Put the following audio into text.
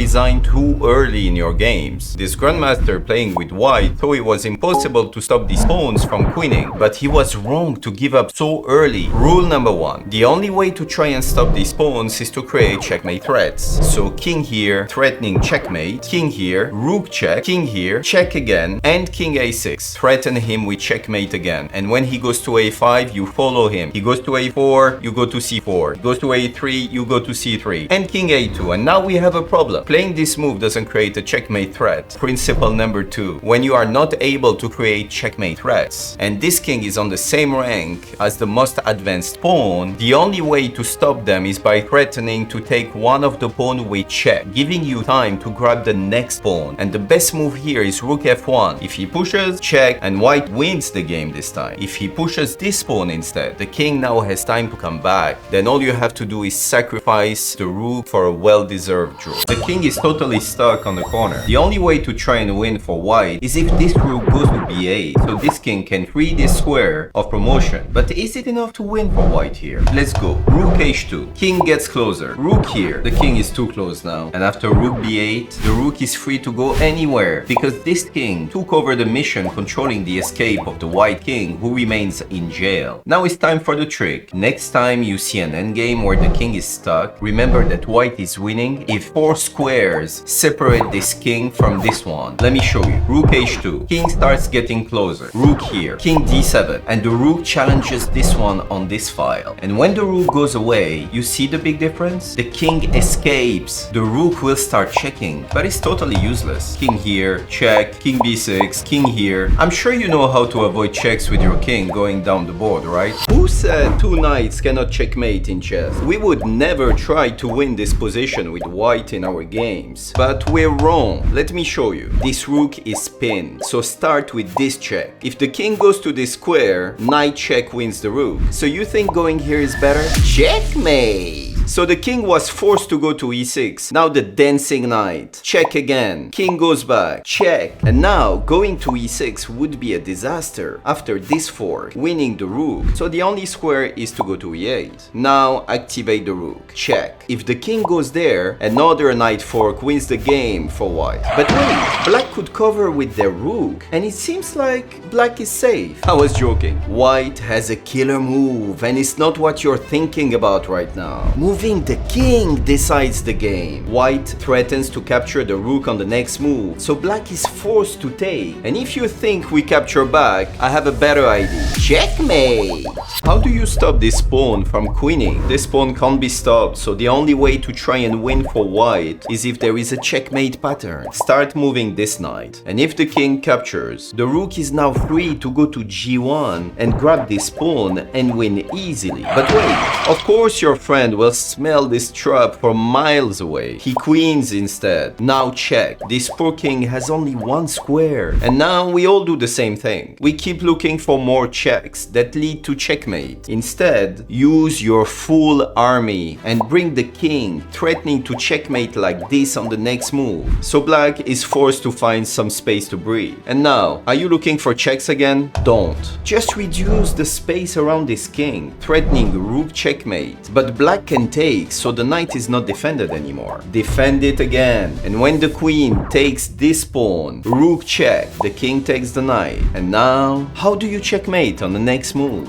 resign too early in your games. This grandmaster playing with white thought it was impossible to stop these pawns from queening, but he was wrong to give up so early. Rule number 1. The only way to try and stop these pawns is to create checkmate threats. So king here, threatening checkmate, king here, rook check, king here, check again, and king a6. Threaten him with checkmate again. And when he goes to a5, you follow him. He goes to a4, you go to c4. He goes to a3, you go to c3. And king a2. And now we have a problem. Playing this move doesn't create a checkmate threat. Principle number 2. When you are not able to create checkmate threats, and this king is on the same rank as the most advanced pawn, the only way to stop them is by threatening to take one of the pawn with check, giving you time to grab the next pawn. And the best move here is rook f1. If he pushes, check, and white wins the game this time. If he pushes this pawn instead, the king now has time to come back. Then all you have to do is sacrifice the rook for a well-deserved draw. The king is totally stuck on the corner. The only way to try and win for white is if this rook goes to b8, so this king can free this square of promotion. But is it enough to win for white here? Let's go. Rook h2. King gets closer. Rook here. The king is too close now. And after rook b8, the rook is free to go anywhere because this king took over the mission controlling the escape of the white king who remains in jail. Now it's time for the trick. Next time you see an endgame where the king is stuck, remember that white is winning if 4 squares separate this king from this one. Let me show you. Rook h2. King starts getting closer. Rook here. King d7. And the rook challenges this one on this file. And when the rook goes away, you see the big difference? The king escapes. The rook will start checking, but it's totally useless. King here, check, king b6, king here. I'm sure you know how to avoid checks with your king going down the board, right? Who said 2 knights cannot checkmate in chess? We would never try to win this position with white in our games, but we're wrong. Let me show you. This rook is pinned, so start with this check. If the king goes to this square, knight check wins the rook. So you think going here is better? Checkmate! So the king was forced to go to e6. Now the dancing knight. Check again. King goes back. Check. And now going to e6 would be a disaster after this fork, winning the rook. So the only square is to go to e8. Now activate the rook. Check. If the king goes there, another knight fork wins the game for white. But wait, black could cover with their rook, and it seems like black is safe. I was joking. White has a killer move, and it's not what you're thinking about right now. Moving the king decides the game. White threatens to capture the rook on the next move, so black is forced to take. And if you think we capture back, I have a better idea. Checkmate! How do you stop this pawn from queening? This pawn can't be stopped, so the only way to try and win for white is if there is a checkmate pattern. Start moving this knight, and if the king captures, the rook is now free to go to g1 and grab this pawn and win easily. But wait, of course your friend will smell this trap from miles away. He queens instead. Now check. This poor king has only 1 square. And now we all do the same thing. We keep looking for more checks that lead to checkmate. Instead, use your full army and bring the king, threatening to checkmate like this on the next move. So black is forced to find some space to breathe. And now, are you looking for checks again? Don't. Just reduce the space around this king, threatening rook checkmate. But black can take, so the knight is not defended anymore. Defend it again. And when the queen takes this pawn, rook check, the king takes the knight. And now, how do you checkmate on the next move?